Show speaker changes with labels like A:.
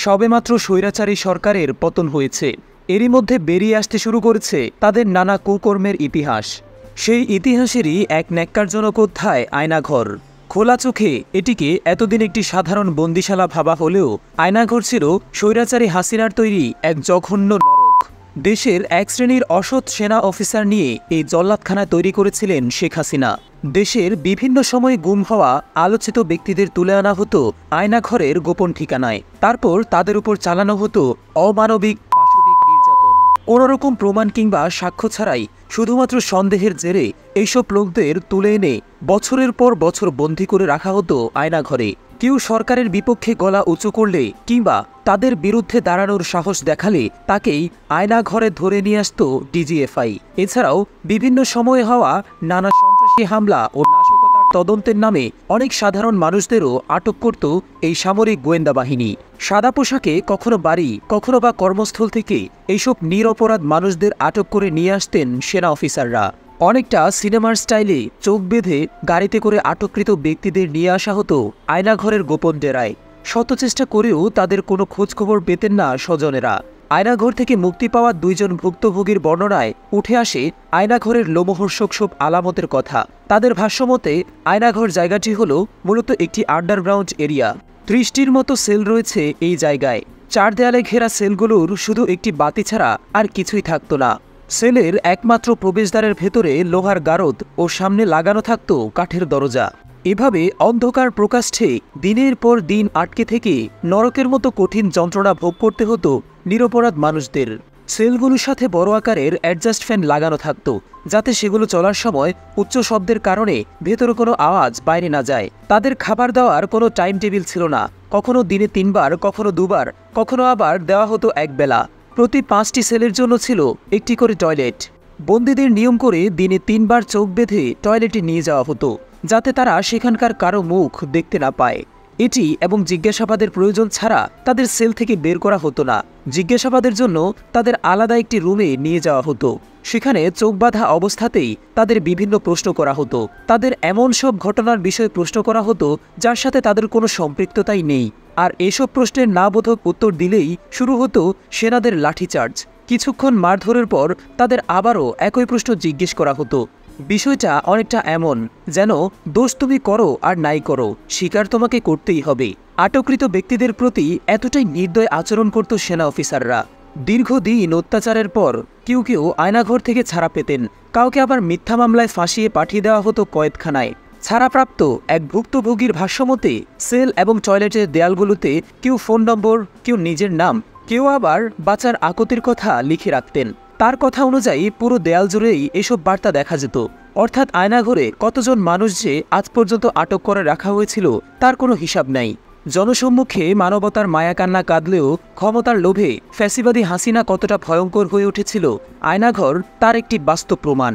A: সবেমাত্র স্বৈরাচারী সরকারের পতন হয়েছে। এরই মধ্যে বেরিয়ে আসতে শুরু করেছে তাদের নানা কুকর্মের ইতিহাস। সেই ইতিহাসেরই এক ন্যাক্কারজনক অধ্যায় আয়নাঘর। খোলা চোখে এটিকে এতদিন একটি সাধারণ বন্দিশালা ভাবা হলেও আয়নাঘর ছিল স্বৈরাচারী হাসিনার তৈরি এক জঘন্য নরক। দেশের এক শ্রেণীর অসৎ সেনা অফিসার নিয়ে এই জল্লাদখানা তৈরি করেছিলেন শেখ হাসিনা। দেশের বিভিন্ন সময়ে গুম হওয়া আলোচিত ব্যক্তিদের তুলে আনা হতো আয়নাঘরের গোপন ঠিকানায়। তারপর তাদের উপর চালানো হতো অমানবিক পাশবিক নির্যাতন। কোনোরকম প্রমাণ কিংবা সাক্ষ্য ছাড়াই শুধুমাত্র সন্দেহের জেরে এইসব লোকদের তুলে এনে বছরের পর বছর বন্দী করে রাখা হতো আয়নাঘরে। কেউ সরকারের বিপক্ষে গলা উঁচু করলে কিংবা তাদের বিরুদ্ধে দাঁড়ানোর সাহস দেখালে তাকেই আয়নাঘরে ধরে নিয়ে আসত ডিজিএফআই। এছাড়াও বিভিন্ন সময়ে হওয়া নানা সন্ত্রাসী হামলা ও নাশকতার তদন্তের নামে অনেক সাধারণ মানুষদেরও আটক করত এই সামরিক গোয়েন্দা বাহিনী। সাদা পোশাকে কখনো বাড়ি কখনো বা কর্মস্থল থেকে এইসব নিরপরাধ মানুষদের আটক করে নিয়ে আসতেন সেনা অফিসাররা। অনেকটা সিনেমার স্টাইলে চোখ বেঁধে গাড়িতে করে আটককৃত ব্যক্তিদের নিয়ে আসা হতো আয়নাঘরের গোপন ডেরায়। শত চেষ্টা করেও তাদের কোনো খোঁজখবর পেতেন না স্বজনেরা। আয়নাঘর থেকে মুক্তি পাওয়া দুইজন ভুক্তভোগীর বর্ণনায় উঠে আসে আয়নাঘরের লোমহর্ষক সব আলামতের কথা। তাদের ভাষ্যমতে আয়নাঘর জায়গাটি হল মূলত একটি আন্ডারগ্রাউন্ড এরিয়া। ৩০টির মতো সেল রয়েছে এই জায়গায়। ৪ দেয়ালে ঘেরা সেলগুলোর শুধু একটি বাতি ছাড়া আর কিছুই থাকতো না। সেলের একমাত্র প্রবেশদ্বারের ভেতরে লোহার গারদ ও সামনে লাগানো থাকত কাঠের দরজা। এভাবে অন্ধকার প্রকাশ্যে দিনের পর দিন আটকে থেকে নরকের মতো কঠিন যন্ত্রণা ভোগ করতে হতো নিরপরাধ মানুষদের। সেলগুলোর সাথে বড় আকারের অ্যাডজাস্ট ফ্যান লাগানো থাকত, যাতে সেগুলো চলার সময় উচ্চ শব্দের কারণে ভেতরে কোনো আওয়াজ বাইরে না যায়। তাদের খাবার দেওয়ার কোনো টাইম টেবিল ছিল না। কখনো দিনে 3 বার, কখনো 2 বার, কখনো আবার দেওয়া হতো একবেলা। প্রতি 5টি সেলের জন্য ছিল একটি করে টয়লেট। বন্দীদের নিয়ম করে দিনে 3 বার চোখ বেঁধে টয়লেটে নিয়ে যাওয়া হতো, যাতে তারা সেখানকার কারো মুখ দেখতে না পায়। এটি এবং জিজ্ঞাসাবাদের প্রয়োজন ছাড়া তাদের সেল থেকে বের করা হতো না। জিজ্ঞাসাবাদের জন্য তাদের আলাদা একটি রুমে নিয়ে যাওয়া হতো। সেখানে চোখ বাঁধা অবস্থাতেই তাদের বিভিন্ন প্রশ্ন করা হতো। তাদের এমন সব ঘটনার বিষয়ে প্রশ্ন করা হতো যার সাথে তাদের কোনো সম্পৃক্ততাই নেই। আর এসব প্রশ্নের না বোধক উত্তর দিলেই শুরু হতো সেনাদের লাঠিচার্জ। কিছুক্ষণ মারধরের পর তাদের আবারও একই প্রশ্ন জিজ্ঞেস করা হতো। বিষয়টা অনেকটা এমন যেন দোষ তুমি করো আর নাই করো, স্বীকার তোমাকে করতেই হবে। আটককৃত ব্যক্তিদের প্রতি এতটাই নির্দয় আচরণ করত সেনা অফিসাররা। দীর্ঘদিন অত্যাচারের পর কেউ কেউ আয়নাঘর থেকে ছাড়া পেতেন, কাউকে আবার মিথ্যা মামলায় ফাঁসিয়ে পাঠিয়ে দেওয়া হতো কয়েদখানায়। ছাড়াপ্রাপ্ত এক ভুক্তভোগীর ভাষ্যমতে সেল এবং টয়লেটের দেয়ালগুলোতে কেউ ফোন নম্বর, কেউ নিজের নাম, কেউ আবার বাঁচার আকুতির কথা লিখে রাখতেন। তার কথা অনুযায়ী পুরো দেয়াল জুড়েই এসব বার্তা দেখা যেত। অর্থাৎ আয়নাঘরে কতজন মানুষ যে আজ পর্যন্ত আটক করে রাখা হয়েছিল তার কোনো হিসাব নাই। জনসম্মুখে মানবতার মায়াকান্না কাঁদলেও ক্ষমতার লোভে ফ্যাসিবাদী হাসিনা কতটা ভয়ঙ্কর হয়ে উঠেছিল আয়নাঘর তার একটি বাস্তব প্রমাণ।